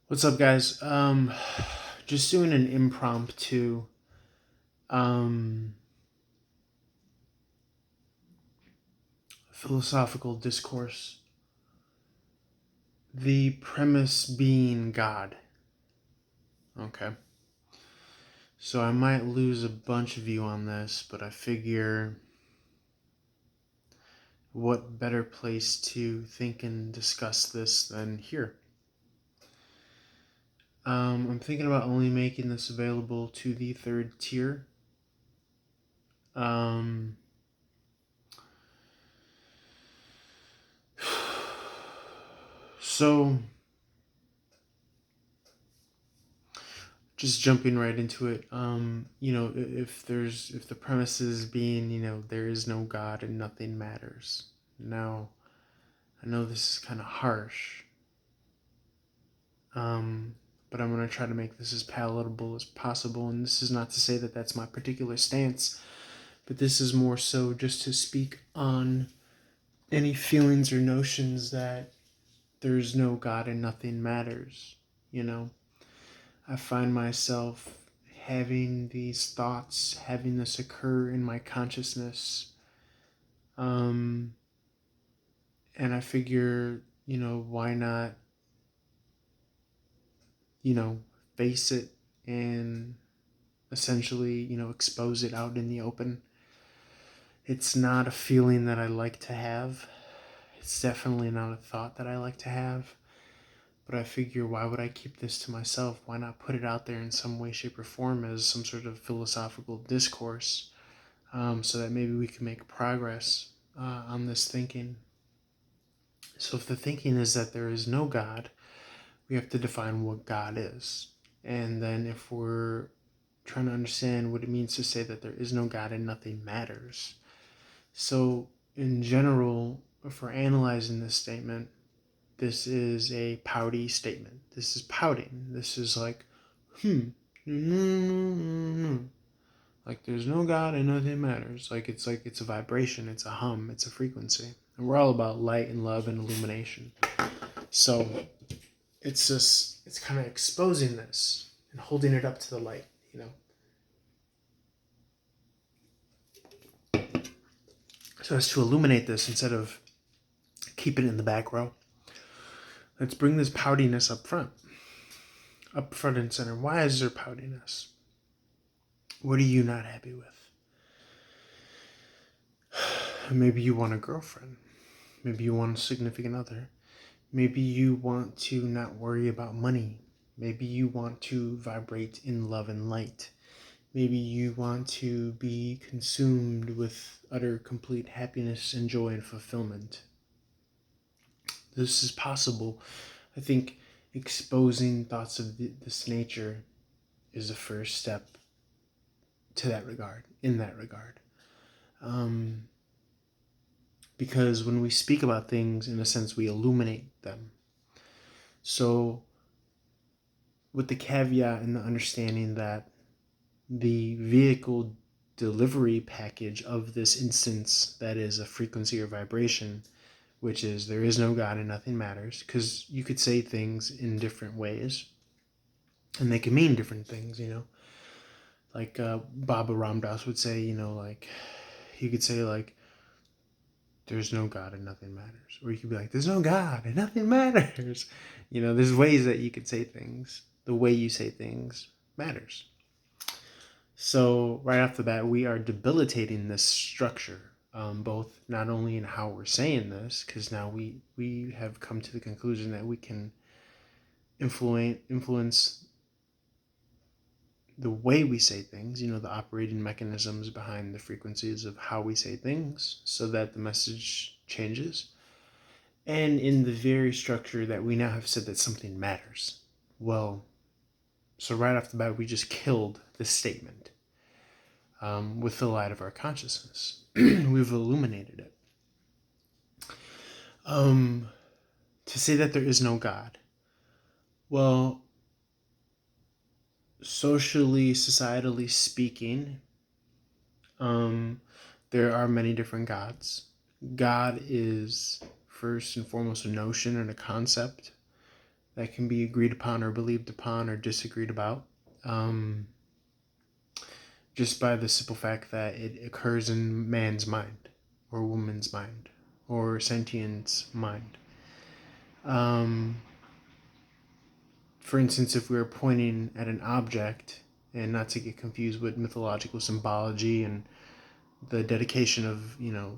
What's up, guys? Just doing an impromptu um, philosophical discourse. The premise being God. Okay. So I might lose a bunch of you on this, but I figure what better place to think and discuss this than here? I'm thinking about only making this available to the third tier. Um, so just jumping right into it, if the premise is being, there is no God and nothing matters. Now, I know this is kind of harsh, um, but I'm going to try to make this as palatable as possible. And this is not to say that that's my particular stance, but this is more so just to speak on any feelings or notions that there's no God and nothing matters. You know, I find myself having these thoughts, having this occur in my consciousness. Um, and I figure, why not, you know, face it and essentially, expose it out in the open. It's not a feeling that I like to have. It's definitely not a thought that I like to have. But I figure, why would I keep this to myself? Why not put it out there in some way, shape, or form as some sort of philosophical discourse, so that maybe we can make progress on this thinking. So, if the thinking is that there is no God, we have to define what God is. And then, if we're trying to understand what it means to say that there is no God and nothing matters. So, in general, if we're analyzing this statement, this is a pouty statement. This is pouting. This is like, hmm, like there's no God and nothing matters. Like it's a vibration, it's a hum, it's a frequency. And we're all about light and love and illumination. So it's kind of exposing this and holding it up to the light, So as to illuminate this instead of keep it in the back row. Let's bring this poutiness up front and center. Why is there poutiness? What are you not happy with? Maybe you want a girlfriend. Maybe you want a significant other. Maybe you want to not worry about money. Maybe you want to vibrate in love and light. Maybe you want to be consumed with utter complete happiness and joy and fulfillment. This is possible. I think exposing thoughts of this nature is the first step to that regard, in that regard. Because when we speak about things, in a sense, we illuminate them. So, with the caveat and the understanding that the vehicle delivery package of this instance, that is a frequency or vibration, which is there is no God and nothing matters, because you could say things in different ways and they can mean different things, like Baba Ramdas would say, like he could say like there's no God and nothing matters, or you could be like there's no God and nothing matters. There's ways that you could say things. The way you say things matters. So right off the bat, we are debilitating this structure, both not only in how we're saying this, because now we have come to the conclusion that we can influence the way we say things, the operating mechanisms behind the frequencies of how we say things, so that the message changes. And in the very structure that we now have said that something matters. Well, so right off the bat, we just killed the statement. With the light of our consciousness. We've illuminated it. To say that there is no God. Well, socially, societally speaking, there are many different gods. God is first and foremost a notion and a concept. that can be agreed upon or believed upon or disagreed about, just by the simple fact that it occurs in man's mind or woman's mind or sentient's mind. For instance, if we were pointing at an object, and not to get confused with mythological symbology and the dedication of,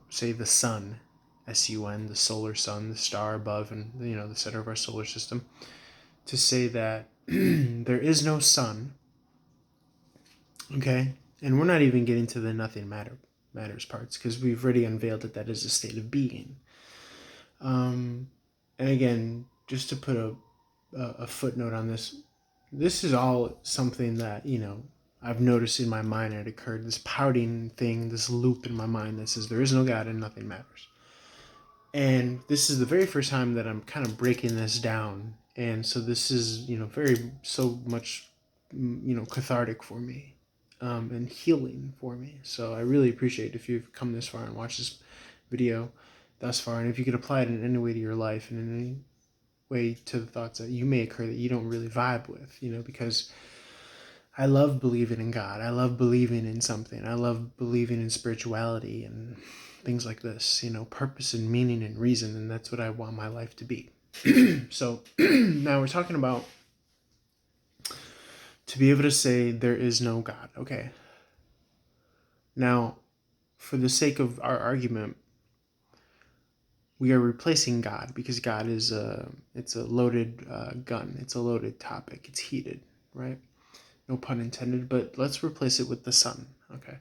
say the sun, S-U-N, the solar sun, the star above, and, the center of our solar system, to say that there is no sun, okay? And we're not even getting to the nothing matters parts, because we've already unveiled that is a state of being. And again, just to put a footnote on this, this is all something that, I've noticed in my mind, and it occurred, this pouting thing, this loop in my mind that says there is no God and nothing matters. And this is the very first time that I'm kind of breaking this down. And so this is, so much, cathartic for me, and healing for me. So I really appreciate if you've come this far and watched this video thus far. And if you could apply it in any way to your life and in any way to the thoughts that you may occur that you don't really vibe with, because I love believing in God. I love believing in something. I love believing in spirituality and things like this, purpose and meaning and reason. And that's what I want my life to be. So now we're talking about to be able to say there is no God. Okay. Now, for the sake of our argument, we are replacing God because God is it's a loaded gun. It's a loaded topic. It's heated, right? No pun intended, but let's replace it with the sun, okay?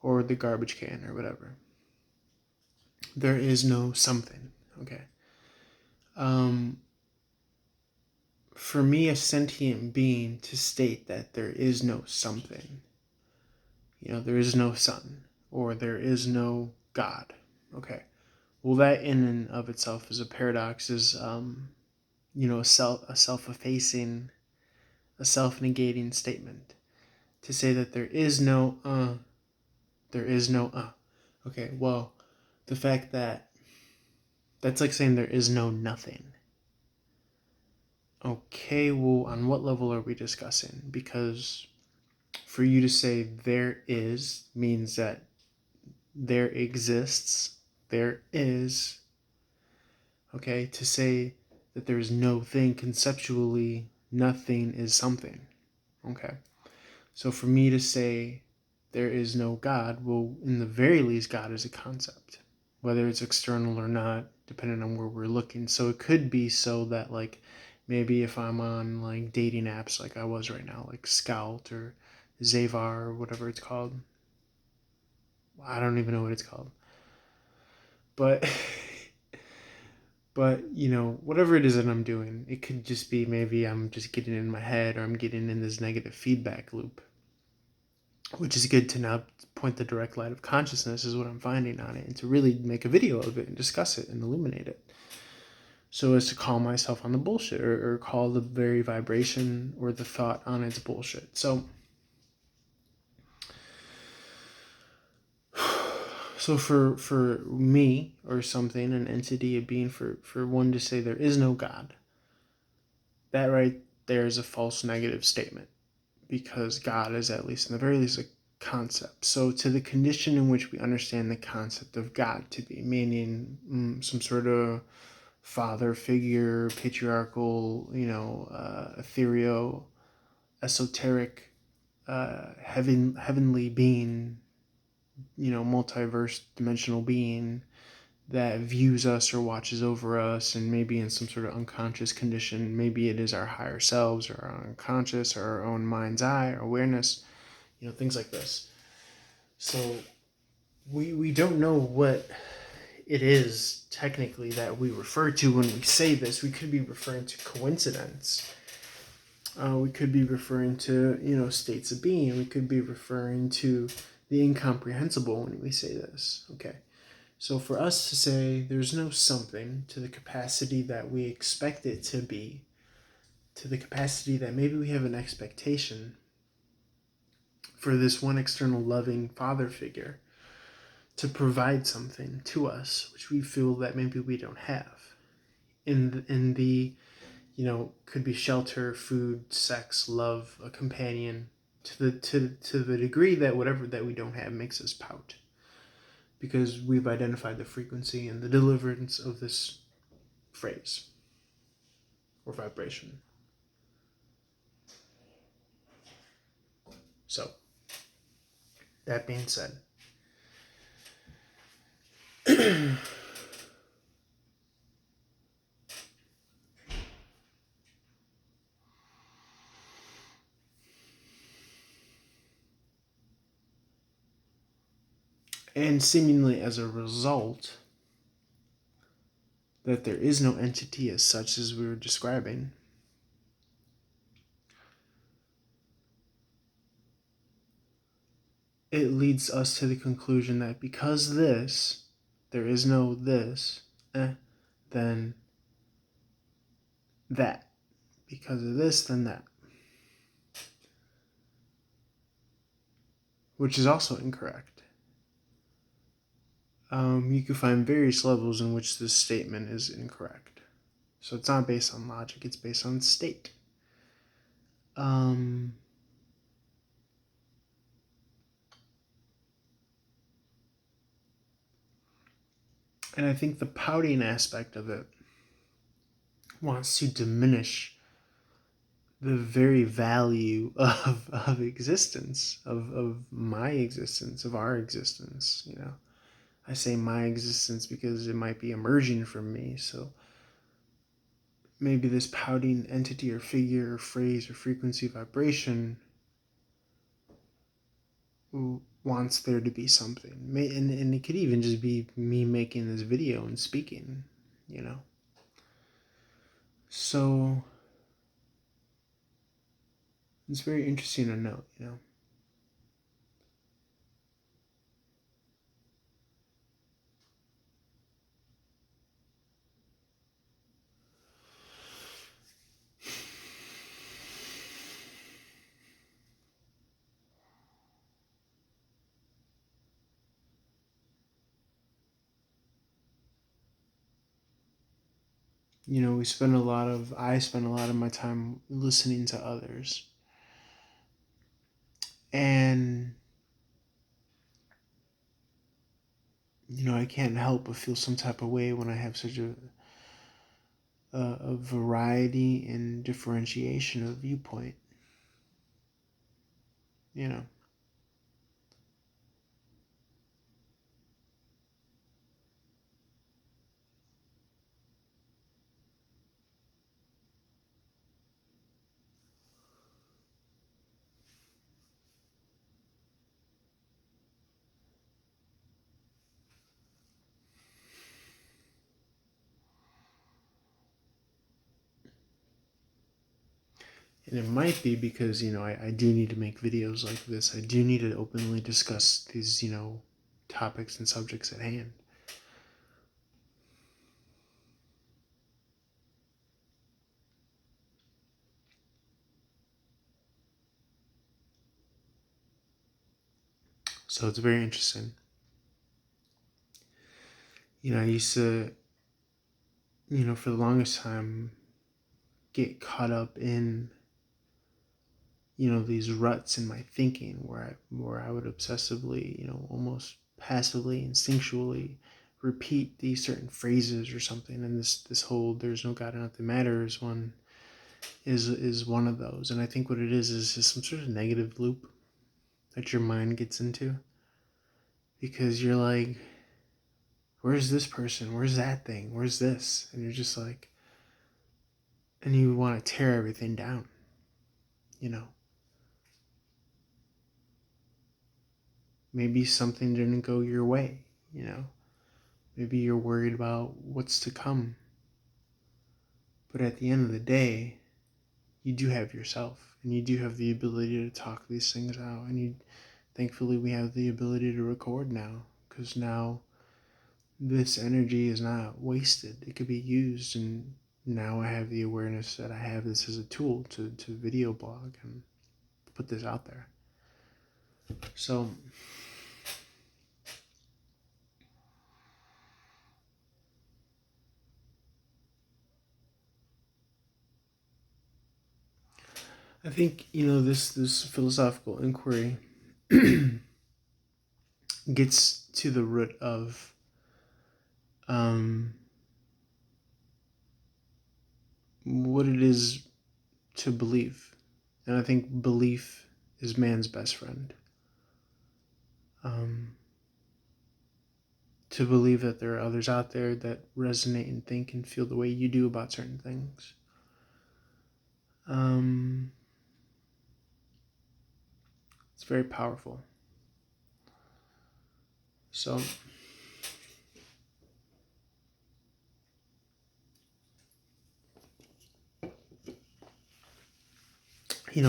Or the garbage can or whatever. There is no something, okay? For me, a sentient being, to state that there is no something, there is no sun, or there is no God, okay? Well, that in and of itself is a paradox, is, a self-effacing, a self-negating statement. To say that there is no, okay, well, the fact that's like saying there is no nothing. Okay, well, on what level are we discussing? Because for you to say there is means that there exists, there is. Okay, to say that there is no thing, conceptually, nothing is something. Okay, so for me to say there is no God, well, in the very least, God is a concept, whether it's external or not, depending on where we're looking. So it could be so that, like, maybe if I'm on, like, dating apps like I was right now, like Scout or Zavar or whatever it's called. I don't even know what it's called. But, whatever it is that I'm doing, it could just be maybe I'm just getting in my head, or I'm getting in this negative feedback loop, which is good to now point the direct light of consciousness is what I'm finding on it, and to really make a video of it and discuss it and illuminate it, so as to call myself on the bullshit, or call the very vibration or the thought on its bullshit. So for me, or something, an entity, a being, for one to say there is no God, that right there is a false negative statement, because God is, at least in the very least, a concept. So to the condition in which we understand the concept of God to be, meaning some sort of father figure, patriarchal, ethereal, esoteric, heavenly being, multiverse dimensional being that views us or watches over us, and maybe in some sort of unconscious condition. Maybe it is our higher selves, or our unconscious, or our own mind's eye, or awareness, things like this. So we don't know what it is technically that we refer to when we say this. We could be referring to coincidence. We could be referring to, states of being. We could be referring to the incomprehensible when we say this. Okay. So for us to say there's no something, to the capacity that we expect it to be, to the capacity that maybe we have an expectation for this one external loving father figure to provide something to us, which we feel that maybe we don't have. In the could be shelter, food, sex, love, a companion, to the degree that whatever that we don't have makes us pout, because we've identified the frequency and the deliverance of this phrase or vibration. So, that being said, and seemingly as a result, that there is no entity as such as we were describing, it leads us to the conclusion that because there is no this, then that. Because of this, then that. Which is also incorrect. You can find various levels in which this statement is incorrect. So it's not based on logic, it's based on state. And I think the pouting aspect of it wants to diminish the very value of existence, of my existence, of our existence. I say my existence because it might be emerging from me. So maybe this pouting entity or figure or phrase or frequency vibration wants there to be something. And it could even just be me making this video and speaking, So it's very interesting to note, I spend a lot of my time listening to others. And, I can't help but feel some type of way when I have such a variety and differentiation of viewpoint, you know. And it might be because, I do need to make videos like this. I do need to openly discuss these, topics and subjects at hand. So it's very interesting. I used to, for the longest time, get caught up in, these ruts in my thinking where I would obsessively, almost passively, instinctually repeat these certain phrases or something. And this whole "there's no God and nothing matters" one is one of those. And I think what it is just some sort of negative loop that your mind gets into, because you're like, where's this person? Where's that thing? Where's this? And you're just like, and you want to tear everything down, Maybe something didn't go your way, Maybe you're worried about what's to come. But at the end of the day, you do have yourself, and you do have the ability to talk these things out. And thankfully, we have the ability to record now, because now this energy is not wasted. It could be used, and now I have the awareness that I have this as a tool to video blog and put this out there. So I think, this philosophical inquiry gets to the root of um, what it is to believe. And I think belief is man's best friend. Um, to believe that there are others out there that resonate and think and feel the way you do about certain things. Um, it's very powerful. So,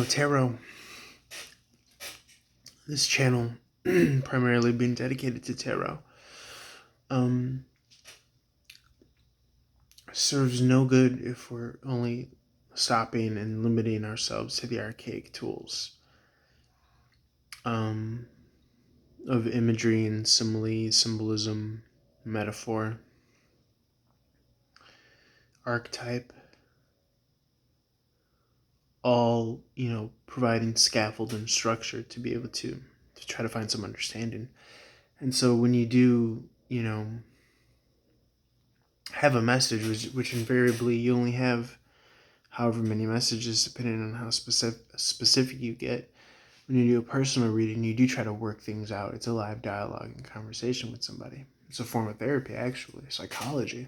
tarot, this channel primarily being dedicated to tarot, um, serves no good if we're only stopping and limiting ourselves to the archaic tools um, of imagery and simile, symbolism, metaphor, archetype, all, providing scaffold and structure to be able to try to find some understanding. And so when you do, have a message, which invariably you only have however many messages depending on how specific you get. When you do a personal reading, you do try to work things out. It's a live dialogue and conversation with somebody. It's a form of therapy, actually. Psychology,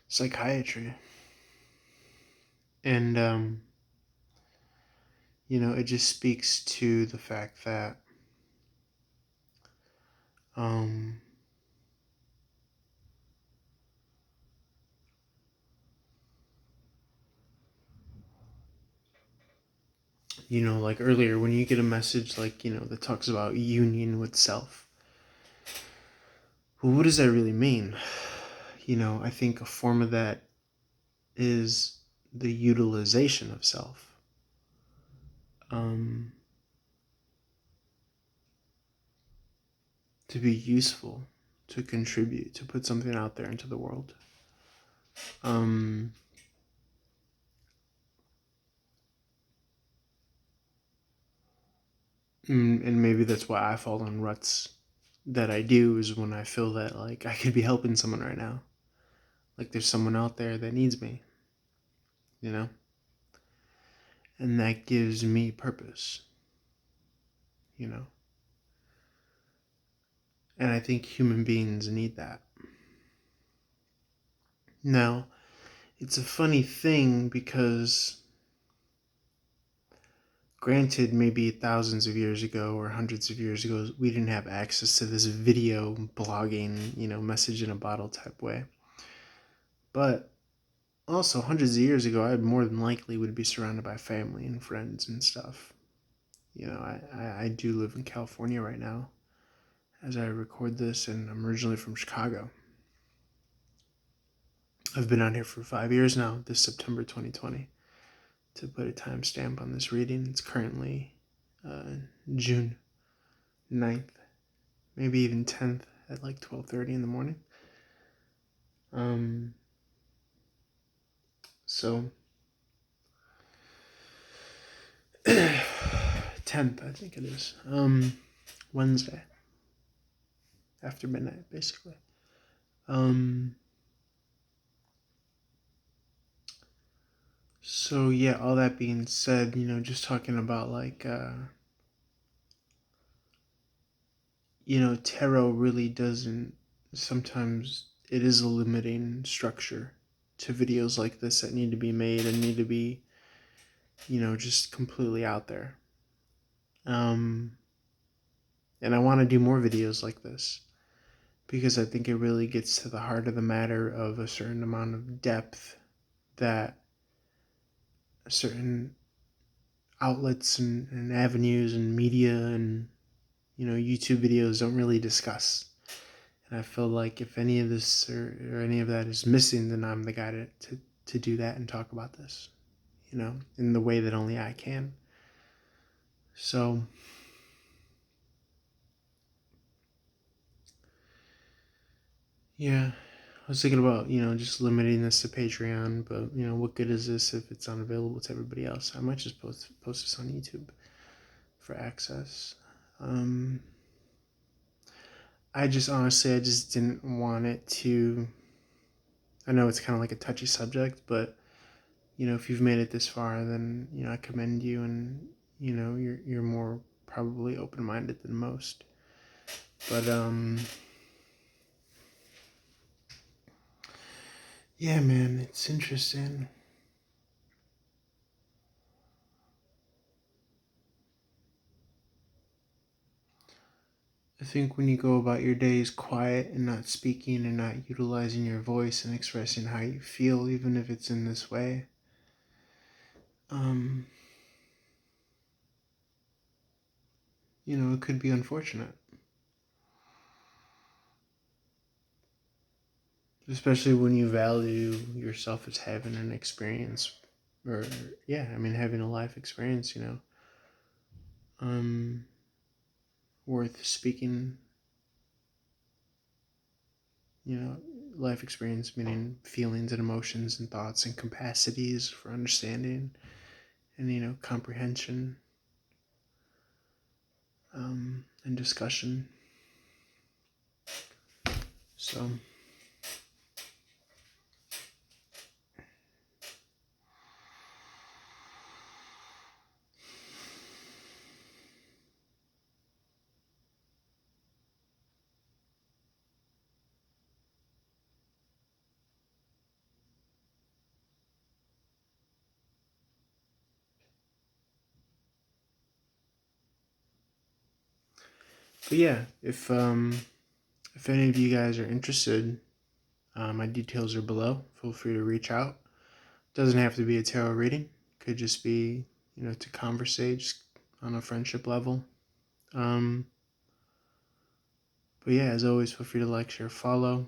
psychiatry. And, it just speaks to the fact that um, like earlier, when you get a message like, that talks about union with self, well, what does that really mean? I think a form of that is the utilization of self. To be useful, to contribute, to put something out there into the world. And maybe that's why I fall in ruts that I do, is when I feel that like I could be helping someone right now. Like there's someone out there that needs me, and that gives me purpose, you know. And I think human beings need that. Now, it's a funny thing because, granted, maybe thousands of years ago or hundreds of years ago, we didn't have access to this video blogging, message in a bottle type way. But also, hundreds of years ago, I more than likely would be surrounded by family and friends and stuff. I do live in California right now as I record this, and I'm originally from Chicago. I've been out here for 5 years now, this September 2020. To put a timestamp on this reading, it's currently June 9th, maybe even 10th at like 12:30 in the morning. So 10th, I think it is. Wednesday after midnight, basically. So yeah, all that being said, just talking about like tarot really doesn't, sometimes it is a limiting structure to videos like this that need to be made and need to be, just completely out there. And I want to do more videos like this because I think it really gets to the heart of the matter of a certain amount of depth that certain outlets and avenues and media and, YouTube videos don't really discuss. And I feel like if any of this or any of that is missing, then I'm the guy to do that and talk about this, in the way that only I can. So, yeah, was thinking about, just limiting this to Patreon, but, what good is this if it's unavailable to everybody else? I might just post this on YouTube for access. I just didn't want it to. I know it's kind of like a touchy subject, but if you've made it this far, then I commend you, and you're more probably open minded than most. But yeah, man, it's interesting. I think when you go about your days quiet and not speaking and not utilizing your voice and expressing how you feel, even if it's in this way, um, it could be unfortunate. Especially when you value yourself as having an experience, or, yeah, I mean, having a life experience, um, worth speaking, you know, life experience meaning feelings and emotions and thoughts and capacities for understanding and, comprehension, and discussion. So, but yeah, if any of you guys are interested, my details are below. Feel free to reach out. Doesn't have to be a tarot reading. Could just be, to conversate just on a friendship level. Um, but yeah, as always, feel free to like, share, follow.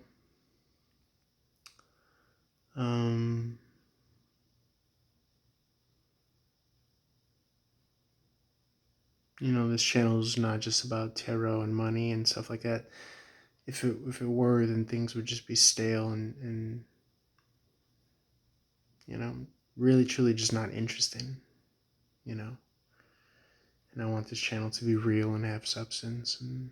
Um, this channel is not just about tarot and money and stuff like that. If it were, then things would just be stale and really truly just not interesting. And I want this channel to be real and have substance, and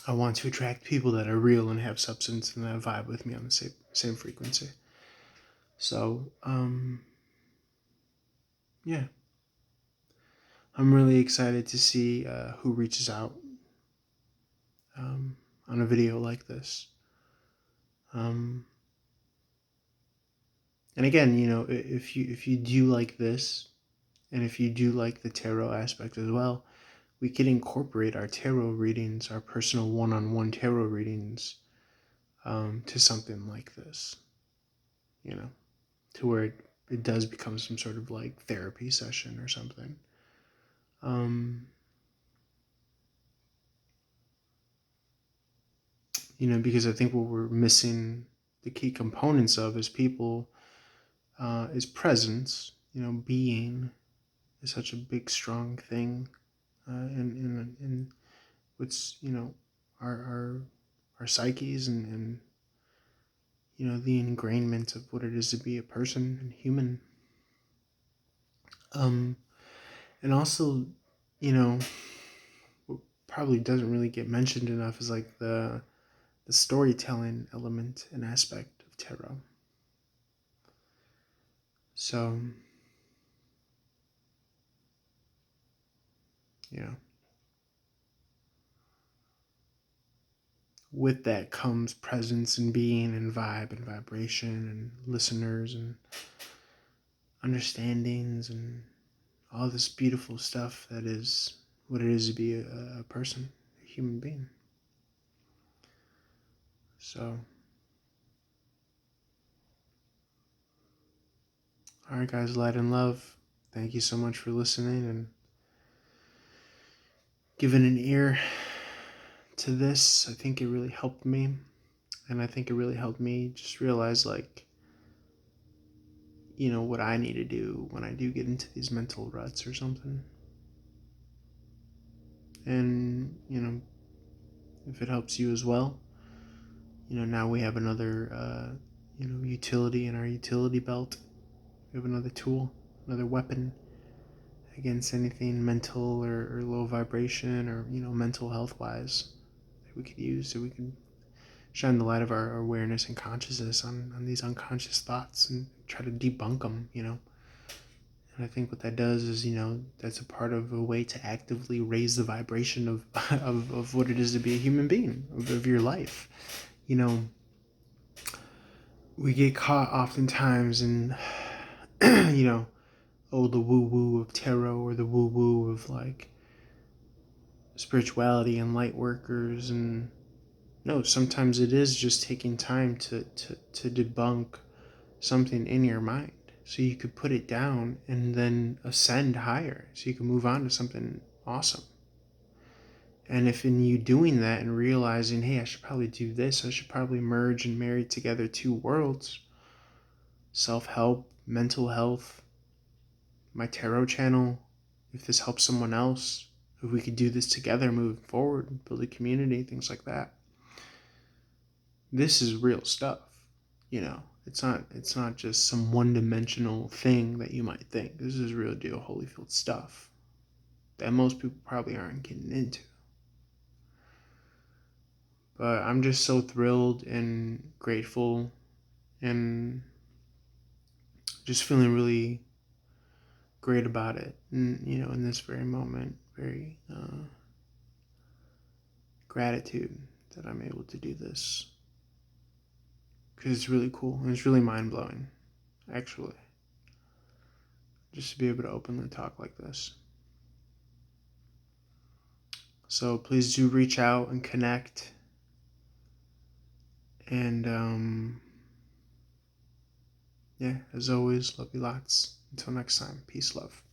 I want to attract people that are real and have substance and that vibe with me on the same frequency. So, yeah, I'm really excited to see who reaches out on a video like this. And again, if you do like this, and if you do like the tarot aspect as well, we could incorporate our tarot readings, our personal one-on-one tarot readings, to something like this. To where it does become some sort of like therapy session or something. Because I think what we're missing the key components of as people is presence. Being is such a big, strong thing, in what's our psyches and the ingrainment of what it is to be a person and human. And also, what probably doesn't really get mentioned enough is like the storytelling element and aspect of tarot. So, you know, with that comes presence and being and vibe and vibration and listeners and understandings and all this beautiful stuff that is what it is to be a person, a human being. So, all right, guys, light and love. Thank you so much for listening and giving an ear to this. I think it really helped me. And I think it really helped me just realize, like, what I need to do when I do get into these mental ruts or something. And, if it helps you as well, now we have another, utility in our utility belt. We have another tool, another weapon against anything mental or low vibration or, mental health wise that we could use, so we can shine the light of our awareness and consciousness on these unconscious thoughts and try to debunk them. And I think what that does is, that's a part of a way to actively raise the vibration of of what it is to be a human being, of your life. We get caught oftentimes in, the woo woo of tarot, or the woo woo of like spirituality and light workers. And no, sometimes it is just taking time to debunk something in your mind, so you could put it down and then ascend higher, so you can move on to something awesome. And if in you doing that and realizing, hey, I should probably do this, I should probably merge and marry together two worlds, self-help, mental health, my tarot channel, if this helps someone else, if we could do this together moving forward, build a community, things like that. This is real stuff, It's not just some one-dimensional thing that you might think. This is real deal Holyfield stuff that most people probably aren't getting into. But I'm just so thrilled and grateful and just feeling really great about it. And, in this very moment, very gratitude that I'm able to do this. Because it's really cool and it's really mind-blowing, actually, just to be able to openly talk like this. So please do reach out and connect. And yeah, as always, love you lots. Until next time, peace, love.